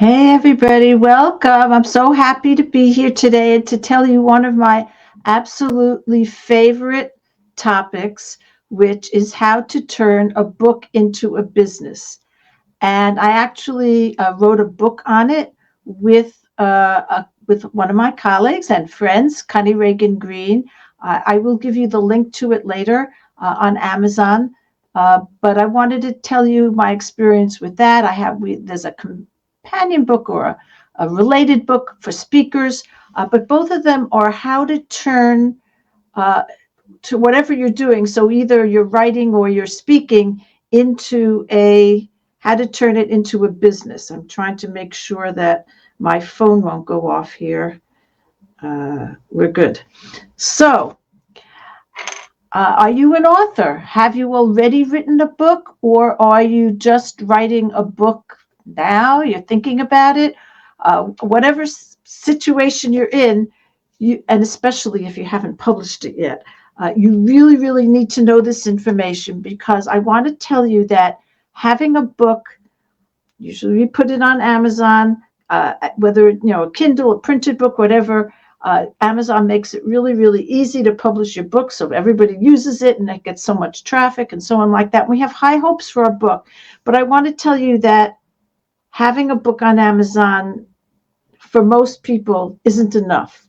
Hey, everybody, welcome. I'm so happy to be here today and to tell you one of my absolutely favorite topics, which is how to turn a book into a business. And I actually wrote a book on it with one of my colleagues and friends, Connie Reagan Green. I will give you the link to it later on Amazon. But I wanted to tell you my experience with that. There's a companion book or a related book for speakers, but both of them are how to turn uh, to whatever you're doing. So either you're writing or you're speaking into how to turn it into a business. I'm trying to make sure that my phone won't go off here. We're good. So, are you an author? Have you already written a book, or are you just writing a book now? You're thinking about it. Whatever situation you're in, and especially if you haven't published it yet, you really, really need to know this information because I want to tell you that having a book, usually we put it on Amazon, whether a Kindle, a printed book, whatever. Amazon makes it really, really easy to publish your book, so everybody uses it, and it gets so much traffic and so on like that. We have high hopes for our book, but I want to tell you that having a book on Amazon for most people isn't enough.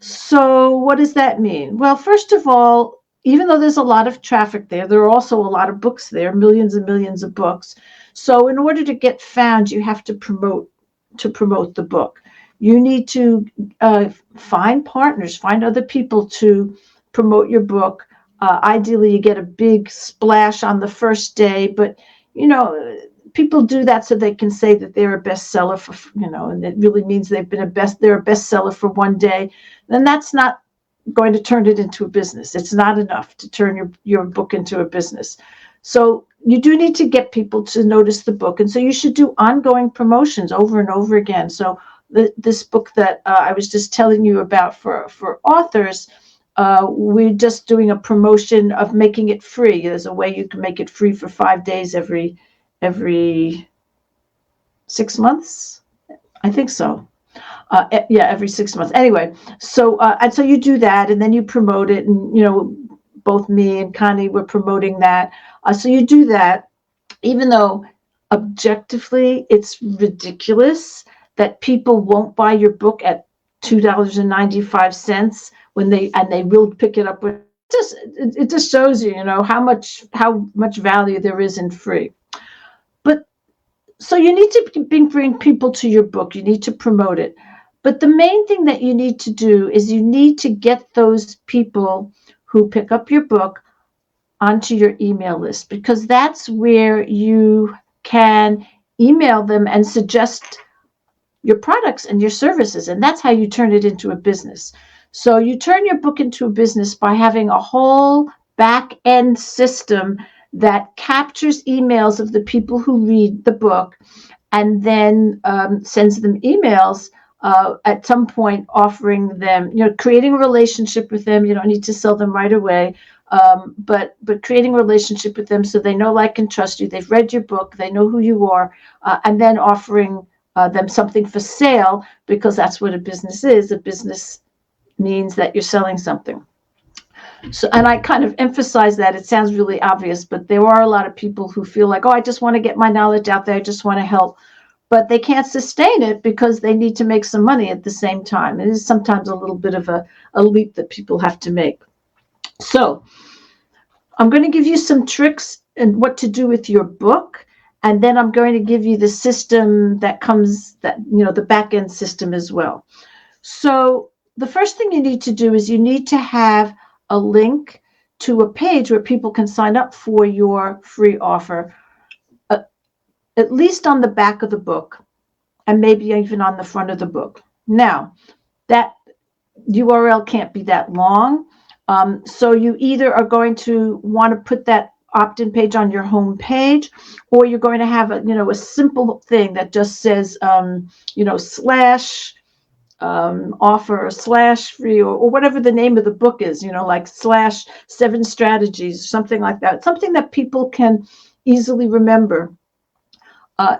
So what does that mean? Well, first of all, even though there's a lot of traffic there are also a lot of books there, millions and millions of books. So in order to get found, you have to promote the book. You need to find partners, find other people to promote your book. Ideally, you get a big splash on the first day, but you know, people do that so they can say that they're a bestseller and it really means they're a bestseller for one day. Then that's not going to turn it into a business. It's not enough to turn your book into a business. So you do need to get people to notice the book. And so you should do ongoing promotions over and over again. So this book that I was just telling you about for authors, we're just doing a promotion of making it free. There's a way you can make it free for 5 days every 6 months. I think so. Yeah, every 6 months. Anyway, and so you do that, and then you promote it, and both me and Connie were promoting that. So you do that, even though objectively it's ridiculous that people won't buy your book at $2.95 when they will pick it up. It just shows you, how much value there is in free. But so you need to bring people to your book. You need to promote it. But the main thing that you need to do is you need to get those people who pick up your book onto your email list, because that's where you can email them and suggest your products and your services. And that's how you turn it into a business. So you turn your book into a business by having a whole back end system that captures emails of the people who read the book and then sends them emails at some point offering them, creating a relationship with them. You don't need to sell them right away, but creating a relationship with them so they know, like, and trust you. They've read your book, they know who you are, and then offering them something for sale, because that's what a business is. A business means that you're selling something. So, and I kind of emphasize that. It sounds really obvious, but there are a lot of people who feel like, oh, I just want to get my knowledge out there. I just want to help. But they can't sustain it because they need to make some money at the same time. It is sometimes a little bit of a leap that people have to make. So I'm going to give you some tricks and what to do with your book. And then I'm going to give you the system the back end system as well. So the first thing you need to do is you need to have a link to a page where people can sign up for your free offer, at least on the back of the book, and maybe even on the front of the book. Now, that URL can't be that long. So you either are going to want to put that opt-in page on your home page, or you're going to have a simple thing that just says, slash offer slash free, or whatever the name of the book is, like slash 7 strategies, something like that. Something that people can easily remember.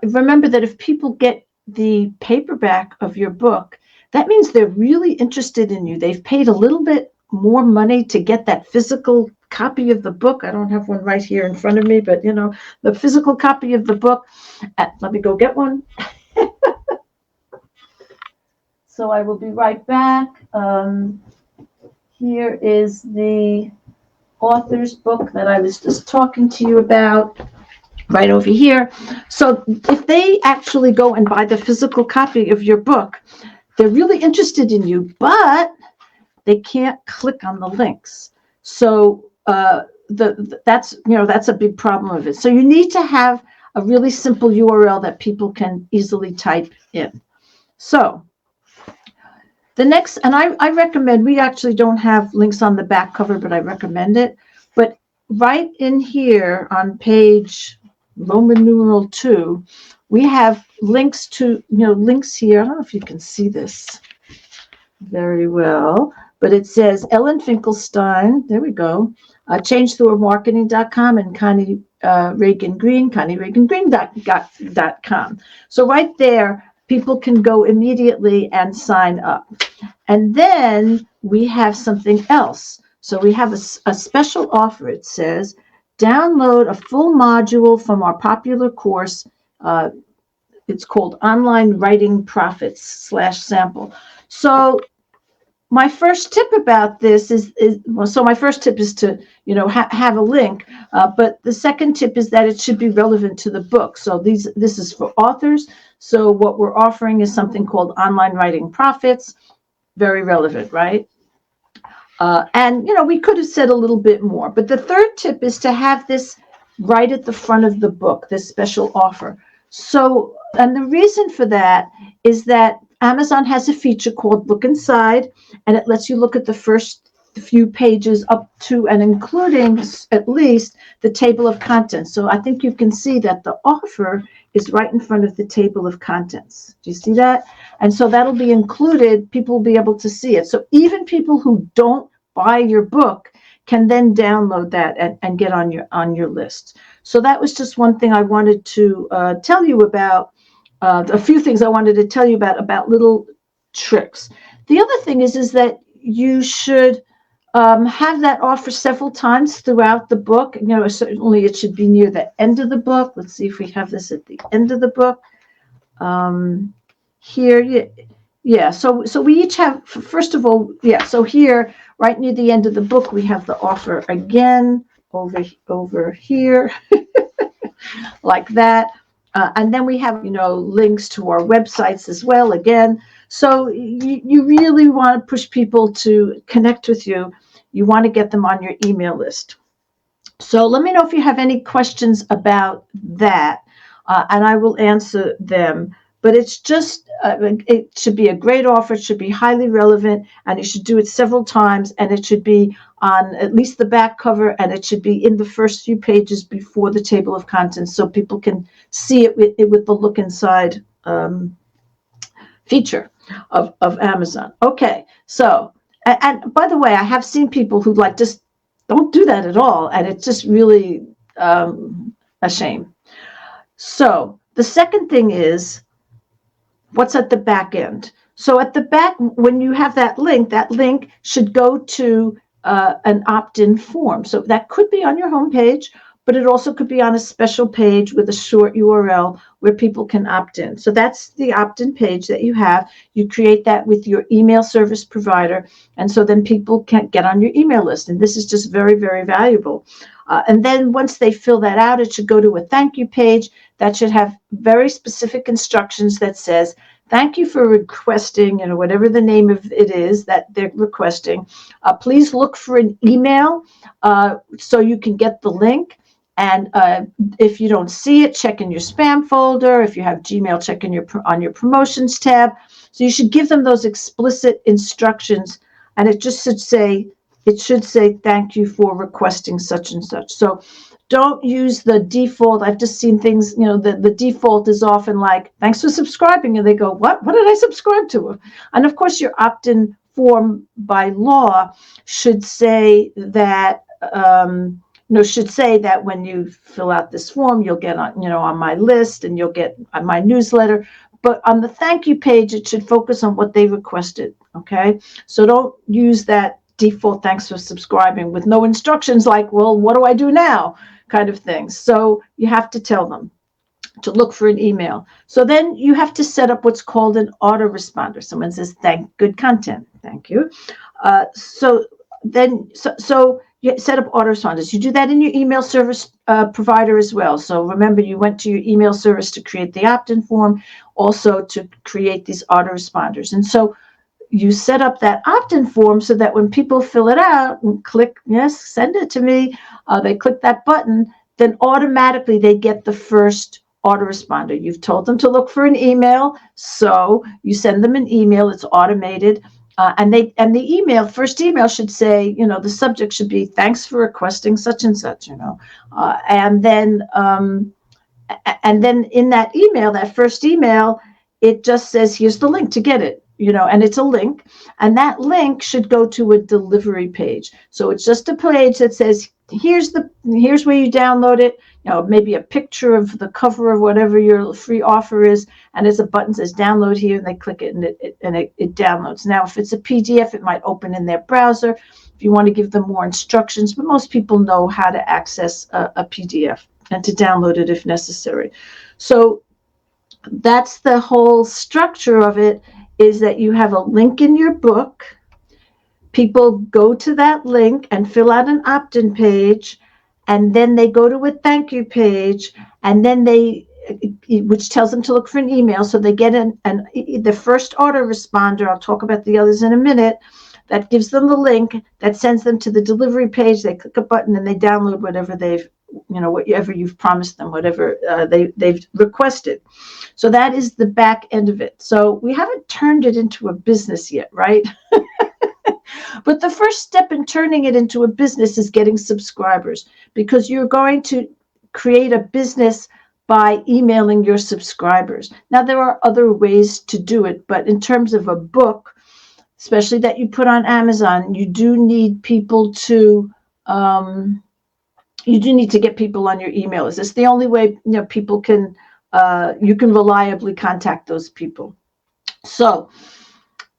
Remember that if people get the paperback of your book, that means they're really interested in you. They've paid a little bit more money to get that physical copy of the book. I don't have one right here in front of me, but the physical copy of the book. Let me go get one. So I will be right back. Here is the author's book that I was just talking to you about, right over here. So if they actually go and buy the physical copy of your book, they're really interested in you, but they can't click on the links. So that's a big problem of it. So you need to have a really simple URL that people can easily type in. So the next, and I recommend, we actually don't have links on the back cover, but I recommend it. But right in here on page Roman numeral 2, we have links to, links here. I don't know if you can see this very well, but it says Ellen Finkelstein, there we go, ChangeTheWorldMarketing.com, and Connie Reagan Green, ConnieReaganGreen.com. So right there, people can go immediately and sign up. And then we have something else. So we have a special offer. It says, download a full module from our popular course. It's called Online Writing Profits /sample. So my first tip about this is my first tip is to, have a link. But the second tip is that it should be relevant to the book. So this is for authors. So what we're offering is something called Online Writing Profits. Very relevant, right? And we could have said a little bit more. But the third tip is to have this right at the front of the book, this special offer. So, and the reason for that is that Amazon has a feature called Look Inside, and it lets you look at the first few pages up to and including at least the table of contents. So I think you can see that the offer is right in front of the table of contents. Do you see that? And so that'll be included. People will be able to see it. So even people who don't buy your book can then download that and get on your list. So that was just one thing I wanted to tell you about. A few things I wanted to tell you about little tricks. The other thing is that you should have that offer several times throughout the book. Certainly it should be near the end of the book. Let's see if we have this at the end of the book. Here, yeah. So we each have, first of all, yeah. So here, right near the end of the book, we have the offer again over here, like that. And then we have, links to our websites as well, again. So you really want to push people to connect with you. You want to get them on your email list. So let me know if you have any questions about that, and I will answer them. But it's just, it should be a great offer. It should be highly relevant, and you should do it several times, and it should be on at least the back cover, and it should be in the first few pages before the table of contents so people can see it with the Look Inside feature of Amazon. Okay, so, and by the way, I have seen people who just don't do that at all, and it's just really a shame. So the second thing is, what's at the back end? So at the back, when you have that link should go to an opt-in form. So that could be on your homepage, but it also could be on a special page with a short URL where people can opt in. So that's the opt-in page that you have. You create that with your email service provider, and so then people can get on your email list. And this is just very, very valuable. And then once they fill that out, it should go to a thank you page that should have very specific instructions that says, thank you for requesting, whatever the name of it is that they're requesting. Please look for an email so you can get the link. And if you don't see it, check in your spam folder. If you have Gmail, check in on your promotions tab. So you should give them those explicit instructions, and it just should say, thank you for requesting such and such. So don't use the default. I've just seen things, the default is often like, thanks for subscribing. And they go, what did I subscribe to? And of course, your opt-in form by law should say that, when you fill out this form, you'll get on my list and you'll get my newsletter. but on the thank you page, it should focus on what they requested. Okay. So don't use that default thanks for subscribing with no instructions like, well, what do I do now? Kind of thing. So you have to tell them to look for an email. So then you have to set up what's called an autoresponder. Someone says, good content. Thank you. So you set up autoresponders. You do that in your email service provider as well. So remember, you went to your email service to create the opt-in form, also to create these autoresponders. And so you set up that opt-in form so that when people fill it out and click, yes, send it to me, they click that button, then automatically they get the first autoresponder. You've told them to look for an email, so you send them an email. It's automated, and the first email should say, the subject should be "Thanks for requesting such and such," and then in that email, that first email, it just says, "Here's the link to get it." And it's a link, and that link should go to a delivery page. So it's just a page that says, here's where you download it, maybe a picture of the cover of whatever your free offer is, and there's a button that says download here, and they click it, and it downloads. Now, if it's a PDF, it might open in their browser if you want to give them more instructions, but most people know how to access a PDF and to download it if necessary. So that's the whole structure of it, is that you have a link in your book. People go to that link and fill out an opt-in page, and then they go to a thank you page, and then which tells them to look for an email. So they get the first autoresponder. I'll talk about the others in a minute. That gives them the link that sends them to the delivery page. They click a button and they download whatever whatever you've promised them, whatever they've requested. So that is the back end of it. So we haven't turned it into a business yet, right? But the first step in turning it into a business is getting subscribers, because you're going to create a business by emailing your subscribers. Now, there are other ways to do it, but in terms of a book, especially that you put on Amazon, you do need people to get people on your email list. It's the only way people can you can reliably contact those people. So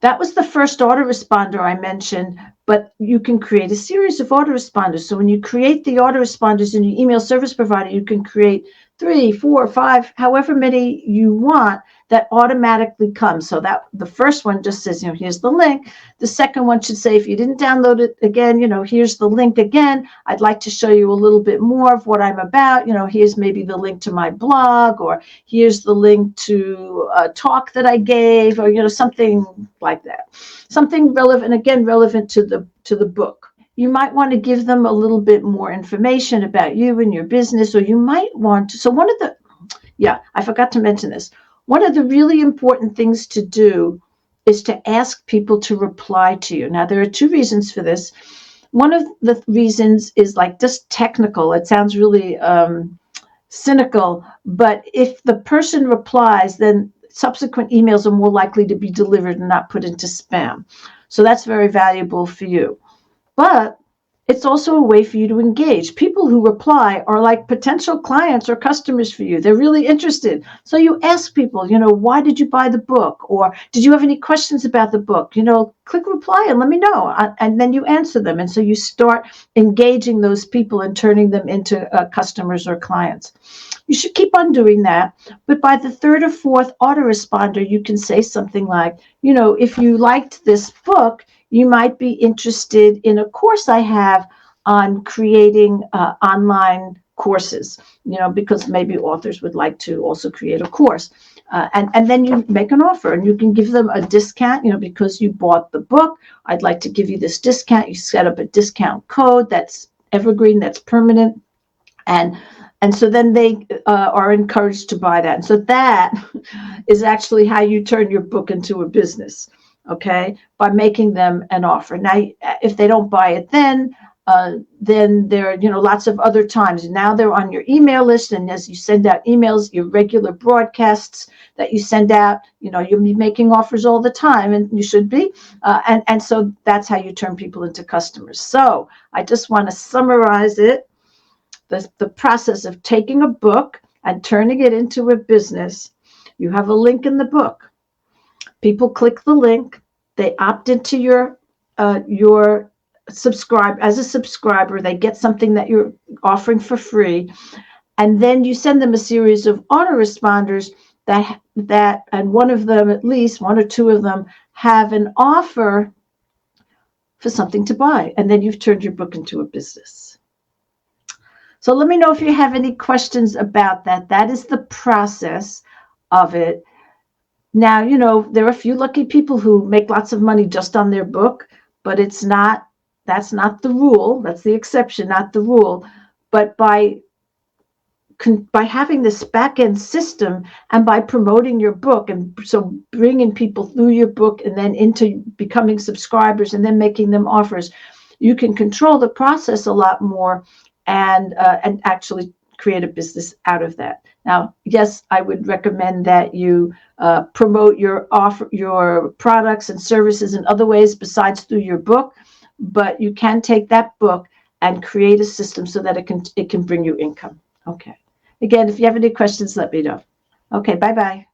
that was the first autoresponder I mentioned, but you can create a series of autoresponders. So when you create the autoresponders in your email service provider, you can create 3, 4, 5, however many you want that automatically come. So that the first one just says, here's the link. The second one should say, if you didn't download it again, here's the link again. I'd like to show you a little bit more of what I'm about. Here's maybe the link to my blog, or here's the link to a talk that I gave, or, something like that. Something relevant to the book. You might want to give them a little bit more information about you and your business, or you might want to. So I forgot to mention this. One of the really important things to do is to ask people to reply to you. Now, there are 2 reasons for this. One of the reasons is just technical. It sounds really cynical, but if the person replies, then subsequent emails are more likely to be delivered and not put into spam. So that's very valuable for you. But it's also a way for you to engage. People who reply are like potential clients or customers for you. They're really interested. So you ask people, why did you buy the book? Or did you have any questions about the book? Click reply and let me know. And then you answer them. And so you start engaging those people and turning them into customers or clients. You should keep on doing that. But by the 3rd or 4th autoresponder, you can say something like, if you liked this book, you might be interested in a course I have on creating online courses, because maybe authors would like to also create a course. And then you make an offer, and you can give them a discount, because you bought the book. I'd like to give you this discount. You set up a discount code that's evergreen, that's permanent. And so then they are encouraged to buy that. And so that is actually how you turn your book into a business, okay, by making them an offer. Now, if they don't buy it then there are, lots of other times. Now they're on your email list, and as you send out emails, your regular broadcasts that you send out, you'll be making offers all the time, and you should be. And so that's how you turn people into customers. So I just want to summarize it. The process of taking a book and turning it into a business. You have a link in the book. People click the link. They opt into your subscribe as a subscriber. They get something that you're offering for free, and then you send them a series of autoresponders that and one of them, at least one or two of them, have an offer for something to buy, and then you've turned your book into a business. So let me know if you have any questions about that. That is the process of it. Now, there are a few lucky people who make lots of money just on their book, but that's not the rule. That's the exception, not the rule. But by having this back-end system and by promoting your book, and so bringing people through your book and then into becoming subscribers and then making them offers, you can control the process a lot more and actually create a business out of that. Now, yes, I would recommend that you promote your products and services in other ways besides through your book, but you can take that book and create a system so that it can bring you income. Okay. Again, if you have any questions, let me know. Okay, bye-bye.